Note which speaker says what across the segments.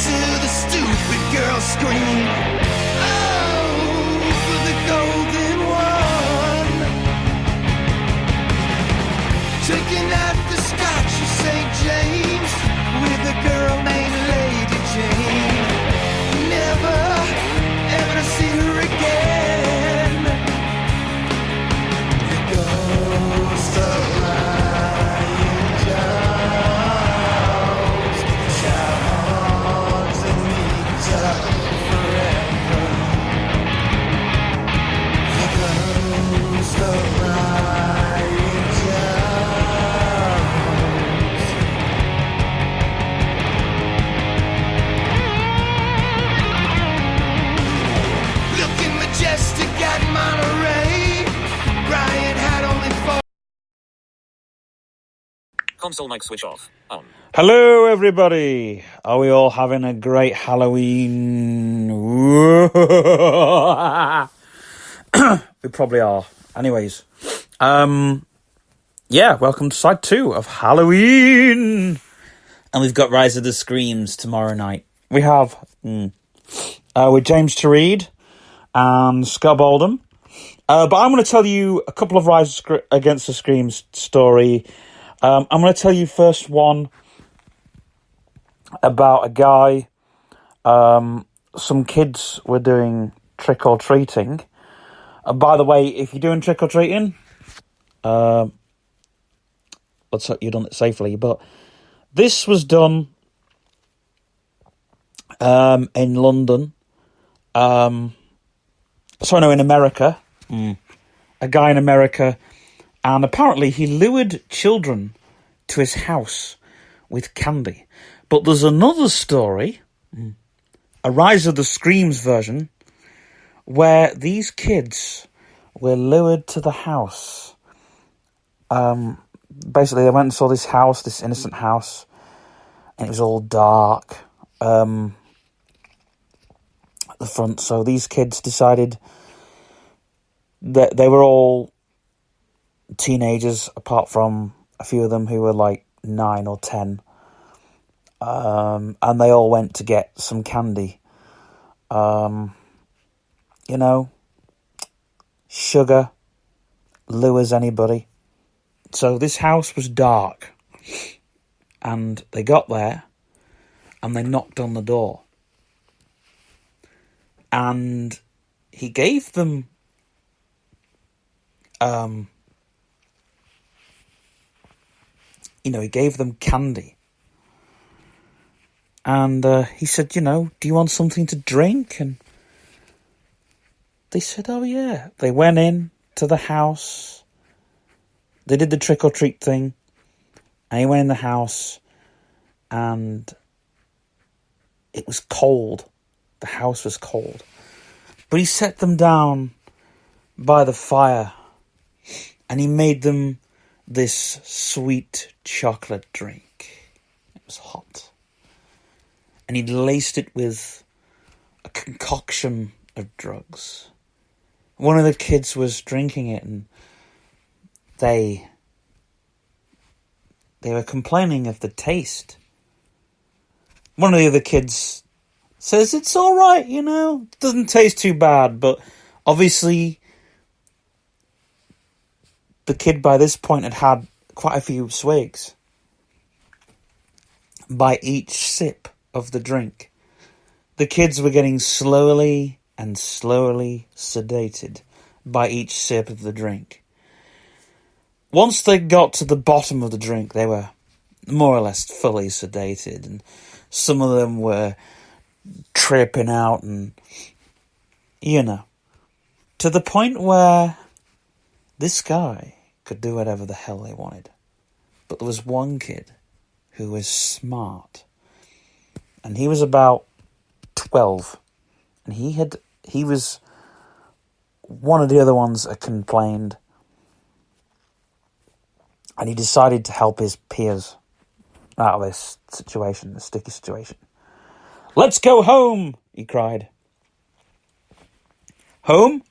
Speaker 1: to the stupid girl scream. Oh, for the golden one. Taking out the scotch of St. James with a girl named Lady Jane. Never, ever to see her again. The ghost of Ryan Jones shall haunt me forever. The ghost of Ryan Jones. Looking majestic at Monterey, Brian had only four.
Speaker 2: Console mic switch off. On.
Speaker 3: Hello, everybody. Are we all having a great Halloween? We probably are. Anyways, yeah, welcome to side 2 of Halloween. And we've got Rise of the Screams tomorrow night. We have with James to read and Scott Oldham. But I'm going to tell you a couple of Rise Against the Screams story. I'm going to tell you first one about a guy. Some kids were doing trick-or-treating. By the way, if you're doing trick-or-treating, let's hope you've done it safely. But this was done in London. In America. A guy in America. And apparently he lured children to his house with candy. But there's another story, a Rise of the Screams version, where these kids were lured to the house. Basically, they went and saw this house, this innocent house, and it was all dark at the front. So these kids decided that they were all teenagers, apart from a few of them who were like 9 or 10. And they all went to get some candy. Sugar lures anybody. So this house was dark. And they got there and they knocked on the door. And he gave them he gave them candy. And he said, do you want something to drink? And they said, oh, yeah. They went in to the house. They did the trick-or-treat thing. And he went in the house. And it was cold. The house was cold. But he set them down by the fire. And he made them this sweet chocolate drink. It was hot. And he'd laced it with a concoction of drugs. One of the kids was drinking it, and they were complaining of the taste. One of the other kids says, it's all right, it doesn't taste too bad. But obviously, the kid by this point had had quite a few swigs. By each sip of the drink, the kids were getting slowly and slowly sedated by each sip of the drink. Once they got to the bottom of the drink, they were more or less fully sedated, and some of them were tripping out and, to the point where this guy could do whatever the hell they wanted. But there was one kid who was smart, and he was about 12, and he was one of the other ones that complained, and he decided to help his peers out of this situation, this sticky situation. Let's go home, he cried. Home?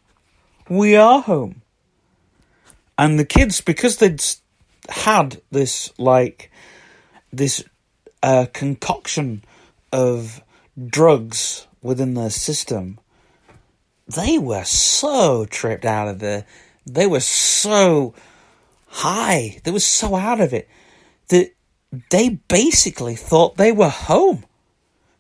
Speaker 3: We are home. And the kids, because they'd had this concoction of drugs within their system, they were so tripped out of it. They were so high. They were so out of it that they basically thought they were home.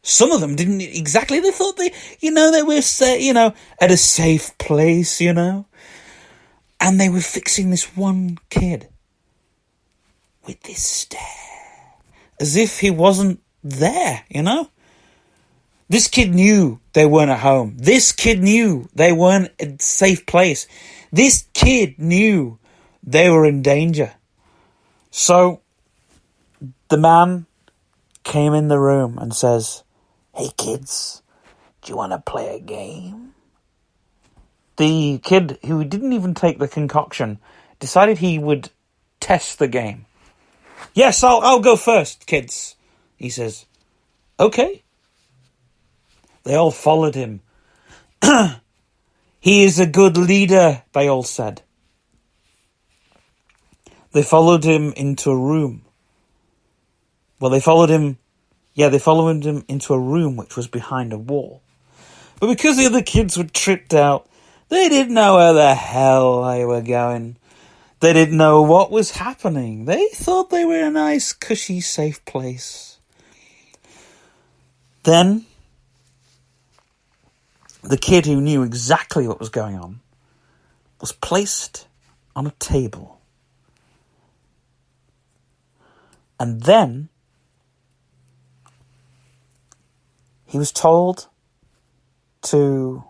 Speaker 3: Some of them didn't exactly. They thought they were, at a safe place, And they were fixing this one kid with this stare. As if he wasn't there, This kid knew they weren't at home. This kid knew they weren't a safe place. This kid knew they were in danger. So the man came in the room and says, "Hey kids, do you want to play a game?" The kid, who didn't even take the concoction, decided he would test the game. "Yes, I'll go first, kids," he says. "Okay." They all followed him. "He is a good leader," they all said. They followed him into a room. Well, they followed him into a room which was behind a wall. But because the other kids were tripped out, they didn't know where the hell they were going. They didn't know what was happening. They thought they were in a nice, cushy, safe place. Then, the kid who knew exactly what was going on was placed on a table. And then he was told to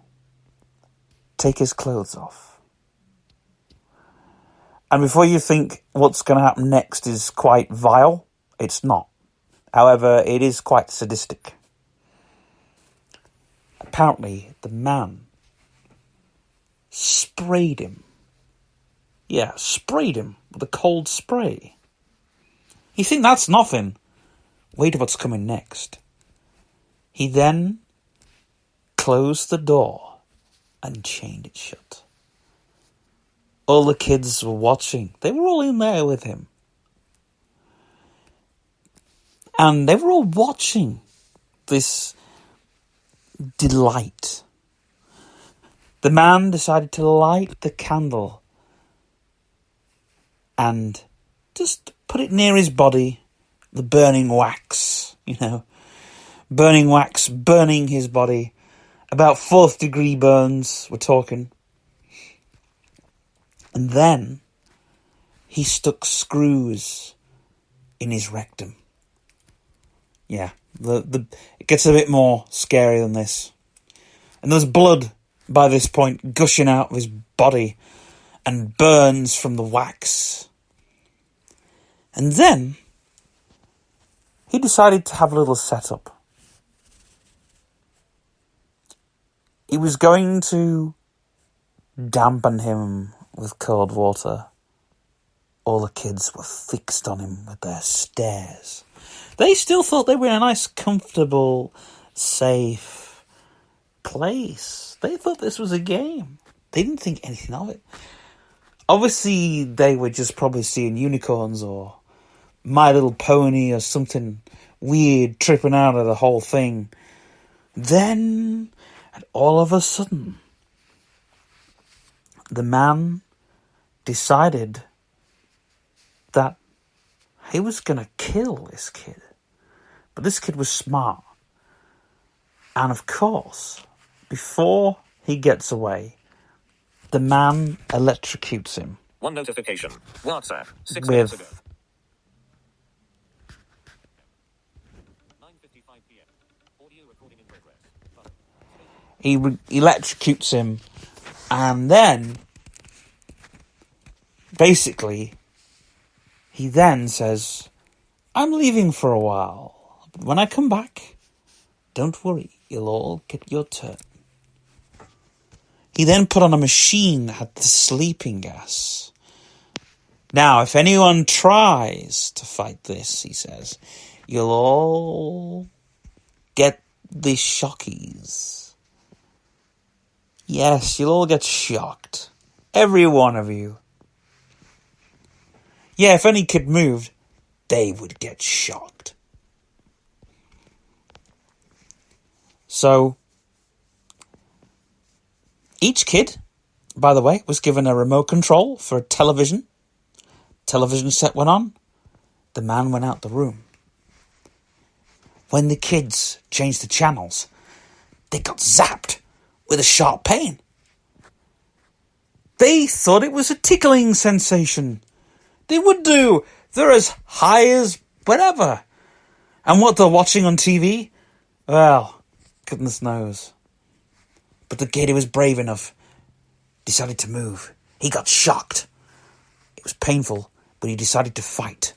Speaker 3: take his clothes off. And before you think what's going to happen next is quite vile, it's not. However, it is quite sadistic. Apparently, the man sprayed him. Yeah, sprayed him with a cold spray. You think that's nothing? Wait what's coming next. He then closed the door and chained it shut. All the kids were watching. They were all in there with him. And they were all watching this delight. The man decided to light the candle and just put it near his body, the burning wax, burning wax, burning his body. About 4th degree burns, we're talking. And then he stuck screws in his rectum. Yeah, it gets a bit more scary than this. And there's blood by this point gushing out of his body and burns from the wax. And then he decided to have a little setup. He was going to dampen him with cold water. All the kids were fixed on him with their stares. They still thought they were in a nice, comfortable, safe place. They thought this was a game. They didn't think anything of it. Obviously, they were just probably seeing unicorns or My Little Pony or something weird tripping out of the whole thing. Then, and all of a sudden, the man decided that he was going to kill this kid. But this kid was smart. And of course, before he gets away, the man electrocutes him.
Speaker 2: One notification. WhatsApp. 6 minutes ago. 9:55 p.m. Audio recording in progress.
Speaker 3: He electrocutes him, and then, basically, he then says, "I'm leaving for a while, but when I come back, don't worry, you'll all get your turn." He then put on a machine that had the sleeping gas. "Now, if anyone tries to fight this," he says, "you'll all get the shockies. Yes, you'll all get shocked. Every one of you. Yeah, if any kid moved, they would get shocked." So, each kid, by the way, was given a remote control for a television. Television set went on. The man went out the room. When the kids changed the channels, they got zapped with a sharp pain. They thought it was a tickling sensation. They would do. They're as high as whatever. And what they're watching on TV? Well, goodness knows. But the kid who was brave enough decided to move. He got shocked. It was painful, but he decided to fight.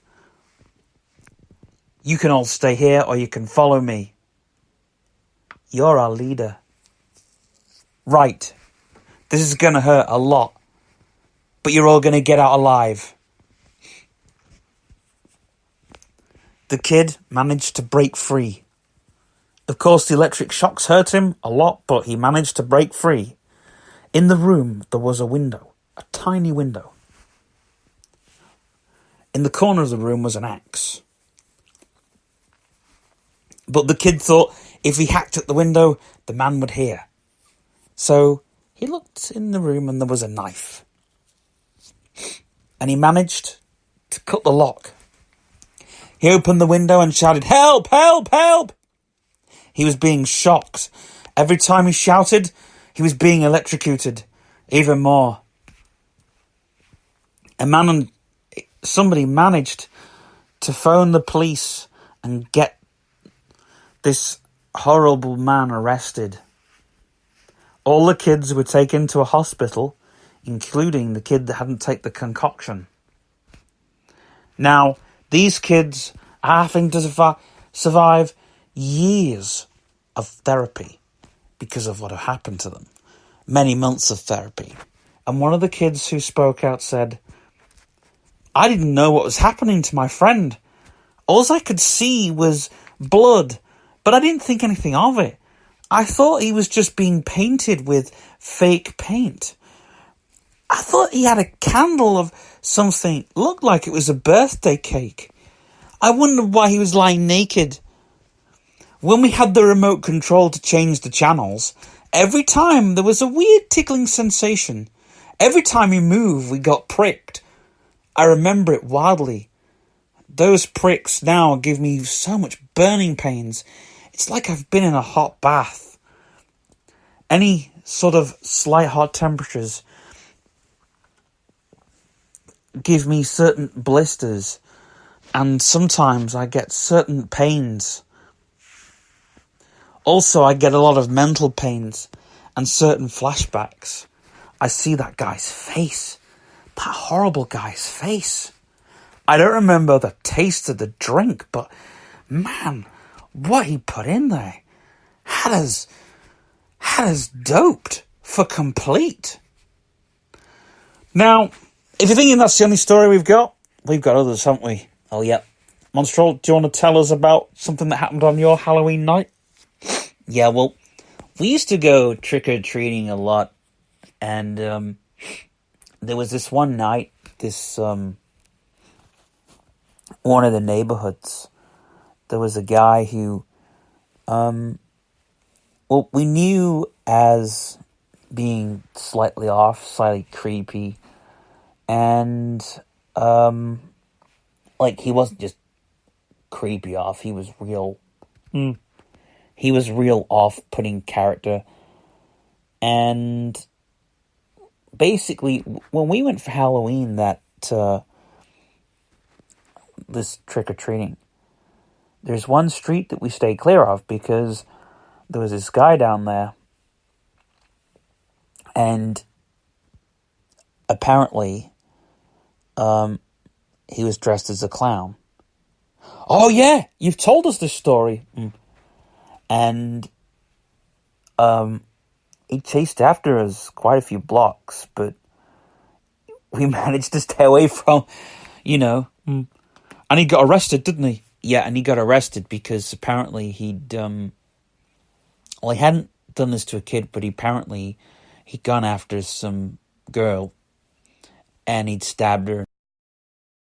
Speaker 3: You can all stay here or you can follow me. You're our leader. Right. This is going to hurt a lot. But you're all going to get out alive. The kid managed to break free. Of course, the electric shocks hurt him a lot, but he managed to break free. In the room, there was a window. A tiny window. In the corner of the room was an axe. But the kid thought if he hacked at the window, the man would hear. So he looked in the room and there was a knife. And he managed to cut the lock. He opened the window and shouted, "Help! Help! Help!" He was being shocked. Every time he shouted, he was being electrocuted even more. Somebody managed to phone the police and get this horrible man arrested. All the kids were taken to a hospital, including the kid that hadn't taken the concoction. Now, these kids are having to survive years of therapy because of what had happened to them. Many months of therapy. And one of the kids who spoke out said, "I didn't know what was happening to my friend. All I could see was blood, but I didn't think anything of it. I thought he was just being painted with fake paint. I thought he had a candle of something. Looked like it was a birthday cake. I wondered why he was lying naked. When we had the remote control to change the channels, every time there was a weird tickling sensation. Every time we moved, we got pricked. I remember it wildly. Those pricks now give me so much burning pains. It's like I've been in a hot bath. Any sort of slight hot temperatures give me certain blisters, and sometimes I get certain pains. Also, I get a lot of mental pains and certain flashbacks. I see that guy's face, that horrible guy's face. I don't remember the taste of the drink, but man, what he put in there had us doped for complete. Now, if you're thinking that's the only story we've got others, haven't we? Oh, yeah. Monstrel, do you want to tell us about something that happened on your Halloween night?
Speaker 4: Yeah, well, we used to go trick-or-treating a lot, and there was this one night, one of the neighborhoods, there was a guy who, we knew as being slightly off, slightly creepy, and, he wasn't just creepy off, he was real, he was real off-putting character, and basically, when we went for Halloween this trick-or-treating, there's one street that we stayed clear of because there was this guy down there, and apparently he was dressed as a clown.
Speaker 3: Oh, yeah, you've told us this story.
Speaker 4: And he chased after us quite a few blocks, but we managed to stay away from,
Speaker 3: And he got arrested, didn't he?
Speaker 4: Yeah, and he got arrested because apparently he hadn't done this to a kid, but he'd gone after some girl, and he'd stabbed her